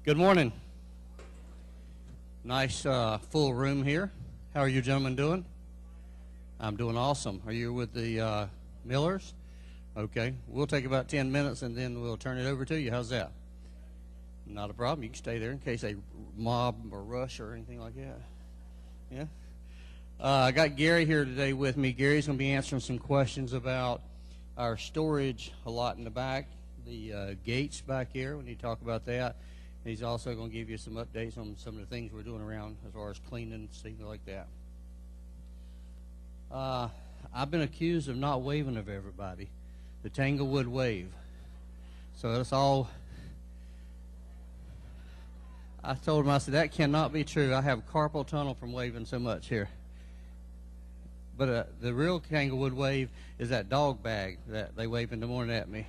Good morning. Nice full room here. How are you gentlemen doing? I'm doing awesome. Are you with the Millers? Okay. We'll take about 10 minutes and then we'll turn it over to you. How's that? Not a problem. You can stay there in case a mob or rush or anything like that. Yeah. I got Gary here today with me. Gary's going to be answering some questions about our storage a lot in the back, the gates back here. We need to talk about that. He's also going to give you some updates on some of the things we're doing around as far as cleaning, things like that. I've been accused of not waving of everybody, the Tanglewood wave. So that's all. I told him, I said, that cannot be true. I have carpal tunnel from waving so much here. But the real Tanglewood wave is that dog bag that they wave in the morning at me.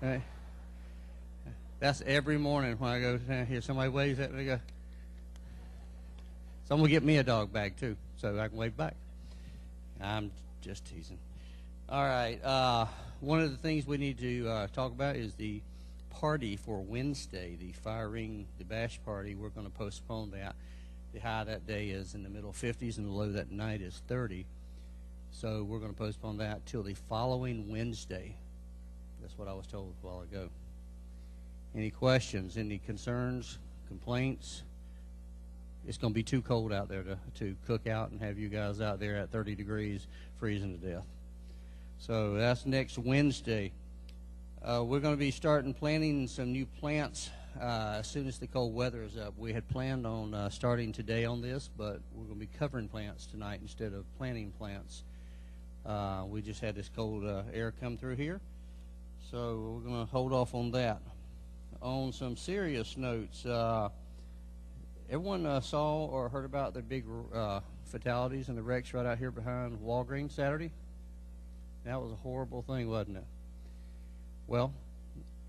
Right? That's every morning when I go down here. Somebody waves at me, they go. Someone will get me a dog bag too, so I can wave back. I'm just teasing. All right. One of the things we need to talk about is the party for Wednesday, the fire ring, the bash party. We're going to postpone that. The high that day is in the middle 50s and the low that night is 30. So we're going to postpone that till the following Wednesday. That's what I was told a while ago. Any questions, any concerns, complaints? It's going to be too cold out there to cook out and have you guys out there at 30 degrees freezing to death. So that's next Wednesday. We're going to be starting planting some new plants as soon as the cold weather is up. We had planned on starting today on this, but we're going to be covering plants tonight instead of planting plants. We just had this cold air come through here, so we're going to hold off on that. On some serious notes, everyone saw or heard about the big fatalities and the wrecks right out here behind Walgreens Saturday? That was a horrible thing, wasn't it? Well,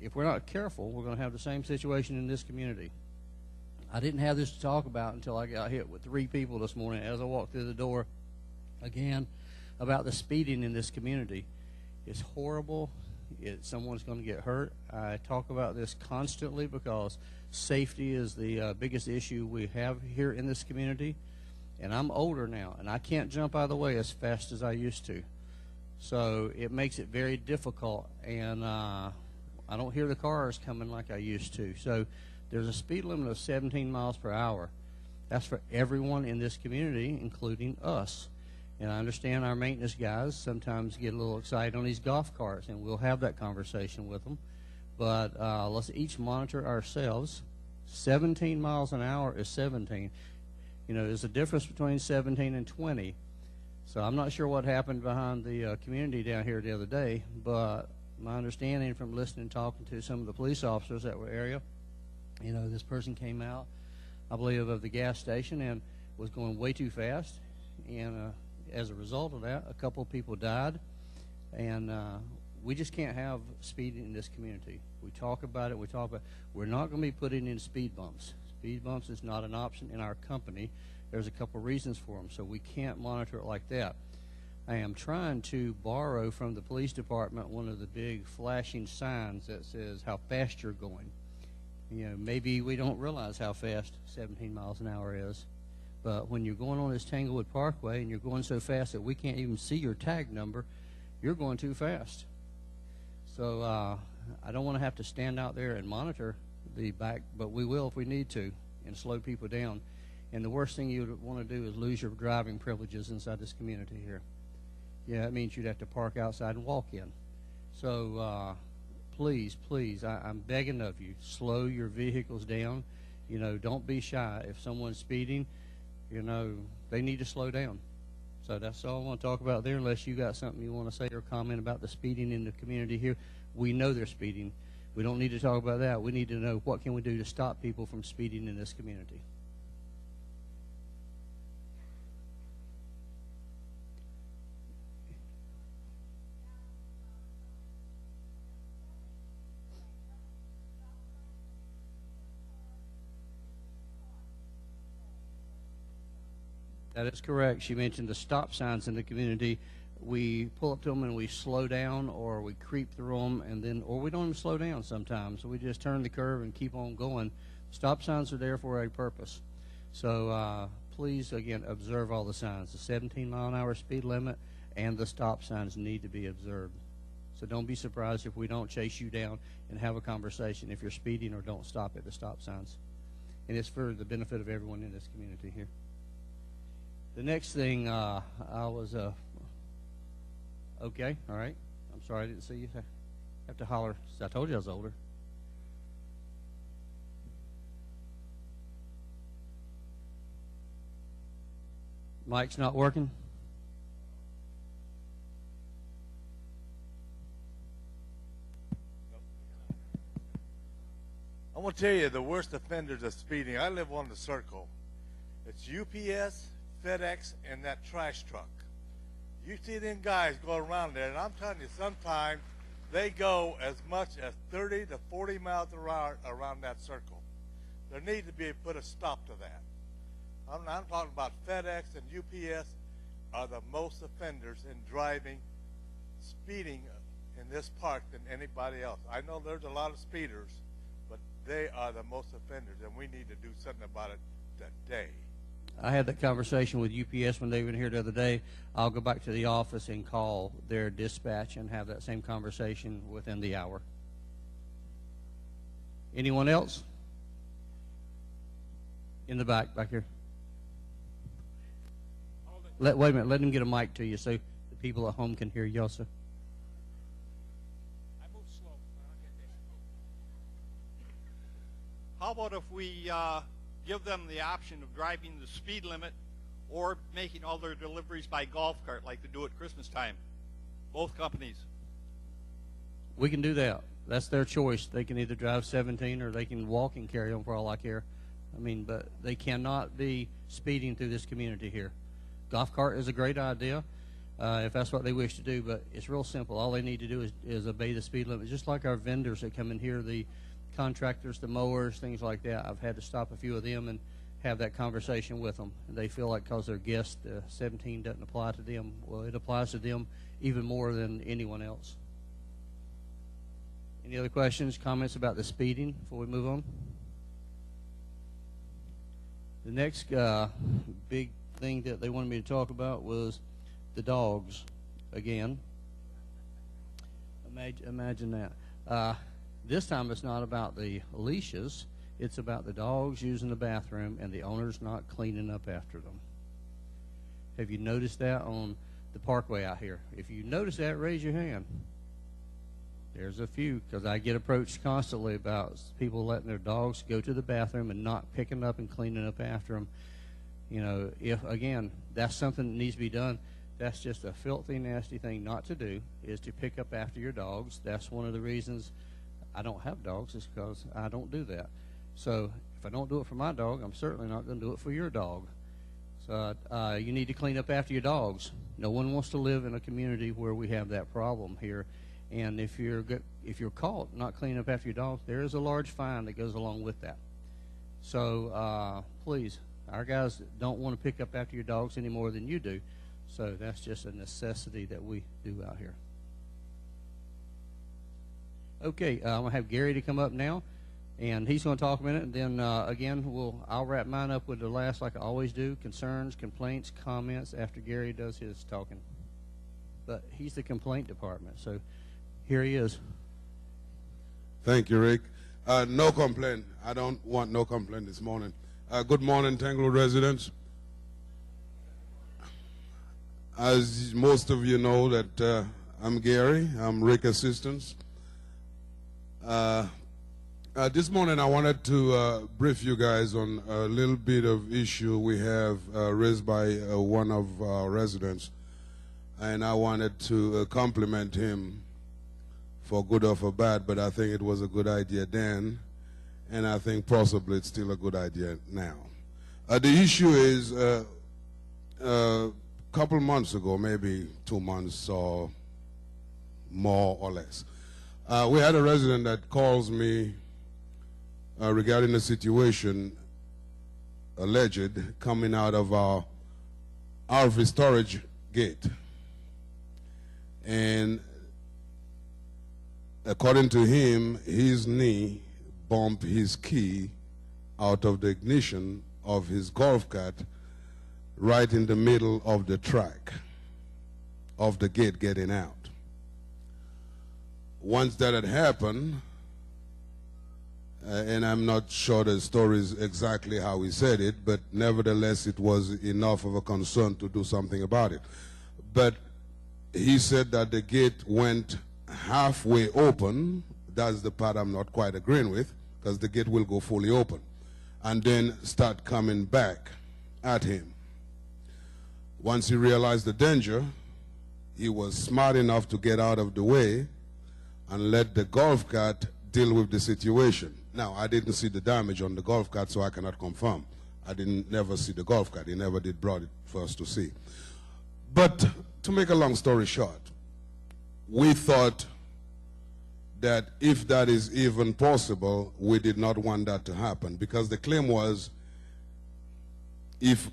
if we're not careful, we're going to have the same situation in this community. I didn't have this to talk about until I got hit with 3 people this morning as I walked through the door again about the speeding in this community. It's horrible. Someone's going to get hurt. I talk about this constantly because safety is the biggest issue we have here in this community. And I'm older now, and I can't jump out of the way as fast as I used to. So it makes it very difficult, and I don't hear the cars coming like I used to. So there's a speed limit of 17 miles per hour. That's for everyone in this community, including us. And I understand our maintenance guys sometimes get a little excited on these golf carts, and we'll have that conversation with them. But let's each monitor ourselves. 17 miles an hour is 17. You know, there's a difference between 17 and 20. So I'm not sure what happened behind the community down here the other day, but my understanding from listening and talking to some of the police officers that were area, you know, this person came out, I believe, of the gas station and was going way too fast. And as a result of that, a couple of people died. And we just can't have speeding in this community. We talk about it. We're not going to be putting in speed bumps. Speed bumps is not an option in our company. There's a couple reasons for them, so we can't monitor it like that. I am trying to borrow from the police department one of the big flashing signs that says how fast you're going. You know, maybe we don't realize how fast 17 miles an hour is, but when you're going on this Tanglewood Parkway and you're going so fast that we can't even see your tag number, you're going too fast. So I don't want to have to stand out there and monitor the back, but we will if we need to, and slow people down. And the worst thing you would want to do is lose your driving privileges inside this community here. Yeah, that means you'd have to park outside and walk in. So please, I'm begging of you, slow your vehicles down. You know, don't be shy. If someone's speeding, you know, they need to slow down. So that's all I want to talk about there, unless you got something you want to say or comment about the speeding in the community here. We know they're speeding. We don't need to talk about that. We need to know what can we do to stop people from speeding in this community. That is correct. She mentioned the stop signs in the community. We pull up to them and we slow down, or we creep through them, and then, or we don't even slow down sometimes. So we just turn the curve and keep on going Stop signs are there for a purpose. So please, again, observe all the signs. The 17-mile-an-hour speed limit and the stop signs need to be observed. So don't be surprised if we don't chase you down and have a conversation if you're speeding or don't stop at the stop signs. And it's for the benefit of everyone in this community here. The next thing, I was, okay, all right. I'm sorry I didn't see you. I have to holler. I told you I was older. Mic's not working. I want to tell you the worst offenders of speeding. I live on the circle. It's UPS, FedEx, and that trash truck. You see them guys go around there, and I'm telling you, sometimes they go as much as 30 to 40 miles an hour around that circle. There needs to be put a stop to that. I'm talking about FedEx and UPS are the most offenders in driving, speeding in this park than anybody else. I know there's a lot of speeders, but they are the most offenders, and we need to do something about it today. I had that conversation with UPS when they were here the other day. I'll go back to the office and call their dispatch and have that same conversation within the hour. Anyone else? In the back here. Wait a minute, let him get a mic to you so the people at home can hear you also. I move slow. I'll get there. How about if we give them the option of driving the speed limit or making all their deliveries by golf cart like they do at Christmas time? Both companies. We can do that. That's their choice. They can either drive 17 or they can walk and carry them for all I care. I mean, but they cannot be speeding through this community here. Golf cart is a great idea if that's what they wish to do, but it's real simple. All they need to do is obey the speed limit, just like our vendors that come in here, the contractors, the mowers, things like that. I've had to stop a few of them and have that conversation with them. And they feel like because they're guests, 17 doesn't apply to them. Well, it applies to them even more than anyone else. Any other questions, comments about the speeding before we move on? The next big thing that they wanted me to talk about was the dogs again. Imagine that. This time it's not about the leashes, it's about the dogs using the bathroom and the owners not cleaning up after them. Have you noticed that on the parkway out here? If you notice that, raise your hand. There's a few, because I get approached constantly about people letting their dogs go to the bathroom and not picking up and cleaning up after them. You know, if, again, that's something that needs to be done. That's just a filthy, nasty thing not to do, is to pick up after your dogs. That's one of the reasons I don't have dogs, is because I don't do that. So if I don't do it for my dog, I'm certainly not going to do it for your dog. So you need to clean up after your dogs. No one wants to live in a community where we have that problem here. And if you're caught not cleaning up after your dogs, there is a large fine that goes along with that. So please, our guys don't want to pick up after your dogs any more than you do. So that's just a necessity that we do out here. Okay, I'm going to have Gary to come up now, and he's going to talk a minute, and then again, I'll wrap mine up with the last, like I always do, concerns, complaints, comments after Gary does his talking. But he's the complaint department, so here he is. Thank you, Rick. No complaint. I don't want no complaint this morning. Good morning, Tanglewood residents. As most of you know that I'm Gary. I'm Rick Assistance. This morning I wanted to brief you guys on a little bit of issue we have raised by one of our residents, and I wanted to compliment him for good or for bad, but I think it was a good idea then, and I think possibly it's still a good idea now. The issue is a couple months ago, maybe 2 months or more or less, we had a resident that calls me regarding a situation alleged coming out of our RV storage gate. And according to him, his knee bumped his key out of the ignition of his golf cart right in the middle of the track of the gate getting out. Once that had happened, and I'm not sure the story is exactly how he said it, but nevertheless it was enough of a concern to do something about it. But he said that the gate went halfway open. That's the part I'm not quite agreeing with, because the gate will go fully open and then start coming back at him. Once he realized the danger, he was smart enough to get out of the way and let the golf cart deal with the situation. Now, I didn't see the damage on the golf cart, so I cannot confirm. I never see the golf cart. He never did brought it for us to see. But to make a long story short, we thought that if that is even possible, we did not want that to happen, because the claim was if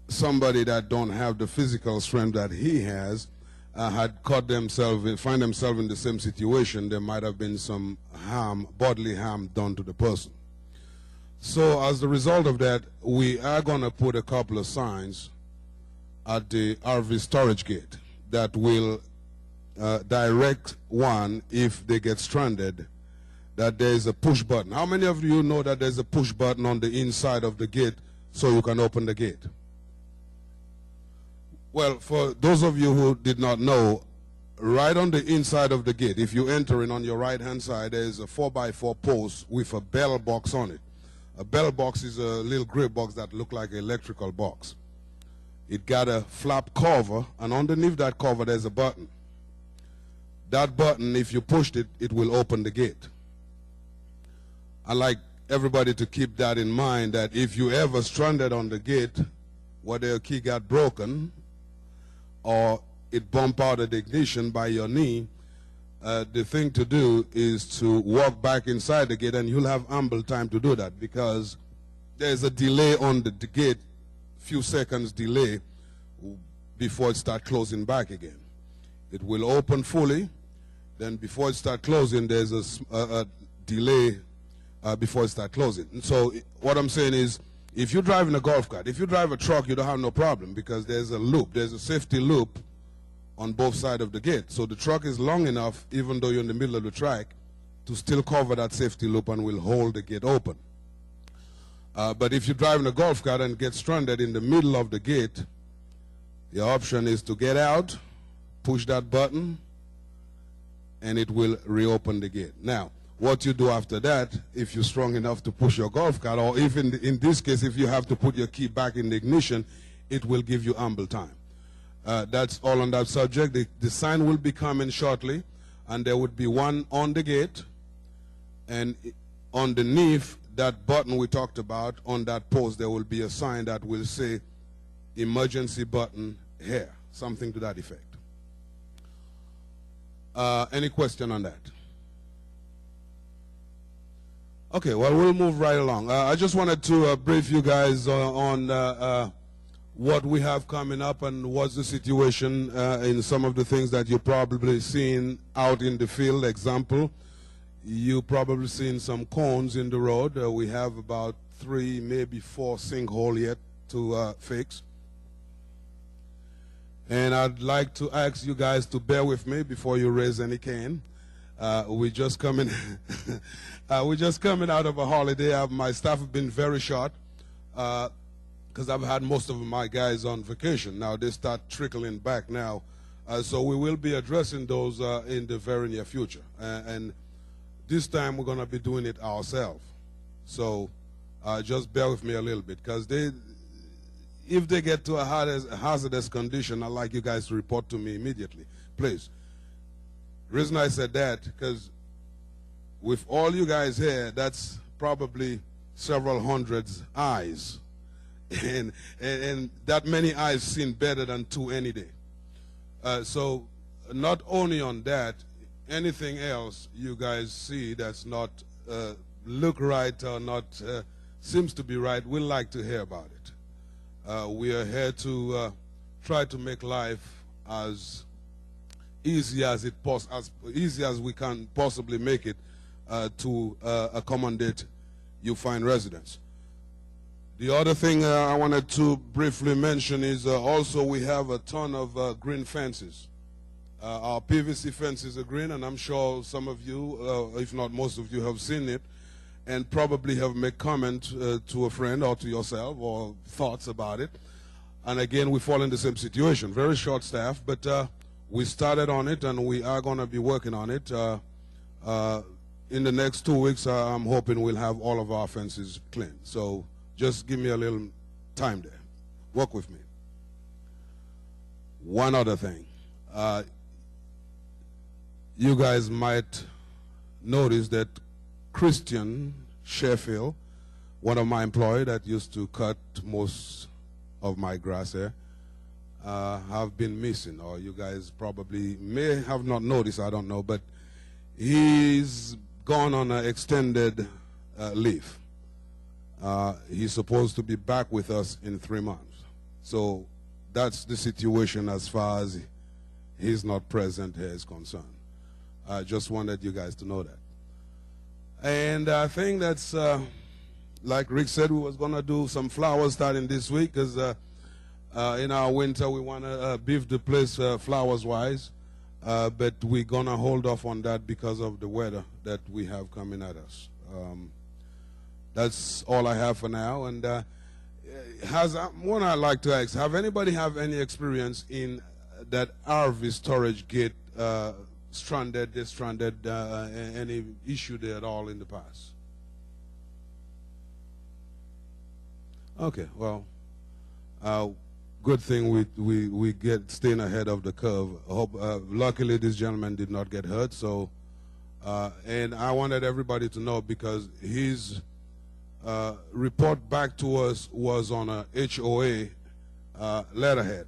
somebody that don't have the physical strength that he has had find themselves in the same situation, there might have been some harm, bodily harm done to the person. So as a result of that, we are going to put a couple of signs at the RV storage gate that will direct one, if they get stranded, that there is a push button. How many of you know that there's a push button on the inside of the gate so you can open the gate? Well, for those of you who did not know, right on the inside of the gate, if you enter in on your right-hand side, there is a 4x4 post with a bell box on it. A bell box is a little grip box that looks like an electrical box. It got a flap cover, and underneath that cover there's a button. That button, if you pushed it, it will open the gate. I like everybody to keep that in mind, that if you ever stranded on the gate, whether your key got broken or it bumped out of the ignition by your knee, the thing to do is to walk back inside the gate, and you'll have ample time to do that, because there's a delay on the gate, few seconds delay before it starts closing back again. It will open fully, then before it starts closing, there's a delay before it starts closing. And so what I'm saying is, if you're driving a golf cart, if you drive a truck, you don't have no problem, because there's a loop, there's a safety loop on both sides of the gate. So the truck is long enough, even though you're in the middle of the track, to still cover that safety loop and will hold the gate open. But if you're driving a golf cart and get stranded in the middle of the gate, your option is to get out, push that button, and it will reopen the gate. Now, what you do after that, if you're strong enough to push your golf cart, or if in this case, if you have to put your key back in the ignition, it will give you ample time. That's all on that subject. The sign will be coming shortly, and there would be one on the gate, and underneath that button we talked about, on that post, there will be a sign that will say emergency button here, something to that effect. Any question on that? Okay, well, we'll move right along. I just wanted to brief you guys on what we have coming up and what's the situation in some of the things that you've probably seen out in the field. Example, you probably seen some cones in the road. We have about 3, maybe 4 sinkhole yet to fix. And I'd like to ask you guys to bear with me before you raise any cane. We're just coming out of a holiday. My staff have been very short because I've had most of my guys on vacation. Now they start trickling back now. So we will be addressing those in the very near future. And this time we're going to be doing it ourselves. So just bear with me a little bit, because if they get to a hazardous condition, I'd like you guys to report to me immediately, please. The reason I said that, because with all you guys here, that's probably several hundreds eyes. And that many eyes seen better than 2 any day. So not only on that, anything else you guys see that's not look right or not seems to be right, we'd like to hear about it. We are here to try to make life as easy as we can possibly make it to accommodate you find residents. The other thing I wanted to briefly mention is also we have a ton of green fences. Our PVC fences are green, and I'm sure some of you, if not most of you, have seen it and probably have made comment to a friend or to yourself or thoughts about it. And again, we fall in the same situation. Very short staff, but we started on it, and we are going to be working on it. In the next 2 weeks, I'm hoping we'll have all of our fences clean. So just give me a little time there. Work with me. One other thing. You guys might notice that Christian Sheffield, one of my employees that used to cut most of my grass here, have been missing, or you guys probably may have not noticed, I don't know, but he's gone on an extended leave. He's supposed to be back with us in 3 months. So that's the situation as far as he's not present here is concerned. I just wanted you guys to know that. And I think that's, like Rick said, we was going to do some flowers starting this week, because in our winter we want to beef the place flowers-wise. But we're going to hold off on that because of the weather that we have coming at us. That's all I have for now. And one I'd like to ask, have anybody have any experience in that RV storage gate stranded, any issue there at all in the past? Okay, well, good thing we get staying ahead of the curve. I hope, luckily this gentleman did not get hurt. So, and I wanted everybody to know, because his report back to us was on a HOA letterhead.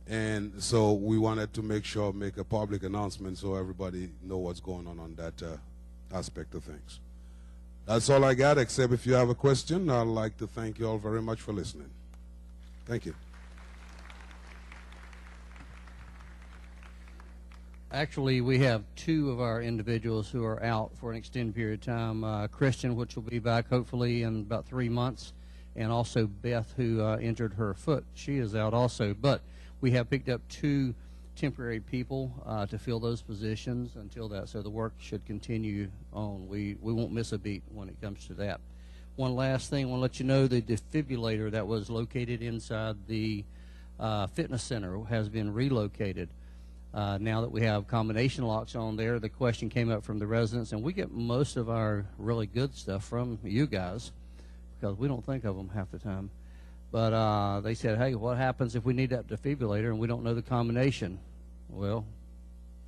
And so we wanted to make a public announcement so everybody know what's going on that aspect of things. That's all I got, except if you have a question, I'd like to thank you all very much for listening. Thank you. Actually, we have 2 of our individuals who are out for an extended period of time. Christian, which will be back hopefully in about 3 months, and also Beth, who injured her foot. She is out also. But we have picked up 2 temporary people to fill those positions until that, so the work should continue on. We won't miss a beat when it comes to that. One last thing, I want to let you know the defibrillator that was located inside the fitness center has been relocated. Now that we have combination locks on there, the question came up from the residents, and we get most of our really good stuff from you guys, because we don't think of them half the time. But they said, hey, what happens if we need that defibrillator and we don't know the combination? Well,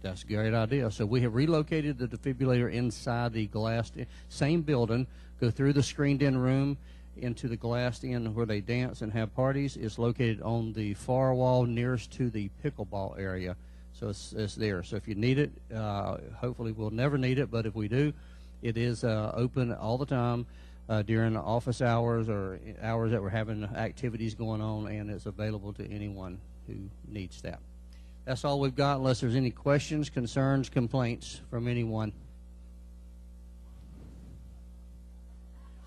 that's a great idea. So we have relocated the defibrillator inside the glassed, same building, go through the screened-in room into the glassed-in where they dance and have parties. It's located on the far wall nearest to the pickleball area. So it's there. So if you need it, hopefully we'll never need it, but if we do, it is open all the time. During office hours or hours that we're having activities going on, and it's available to anyone who needs that. That's all we've got, unless there's any questions, concerns, complaints from anyone.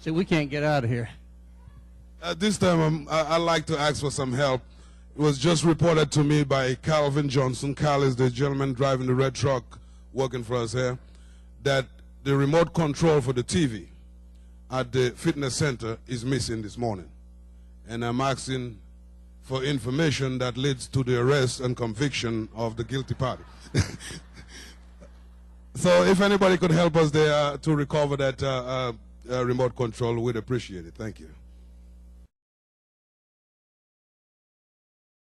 See, we can't get out of here. This time I'd like to ask for some help. It was just reported to me by Calvin Johnson. Cal is the gentleman driving the red truck working for us here, that the remote control for the TV at the fitness center is missing this morning. And I'm asking for information that leads to the arrest and conviction of the guilty party. So if anybody could help us there to recover that remote control, we'd appreciate it. Thank you.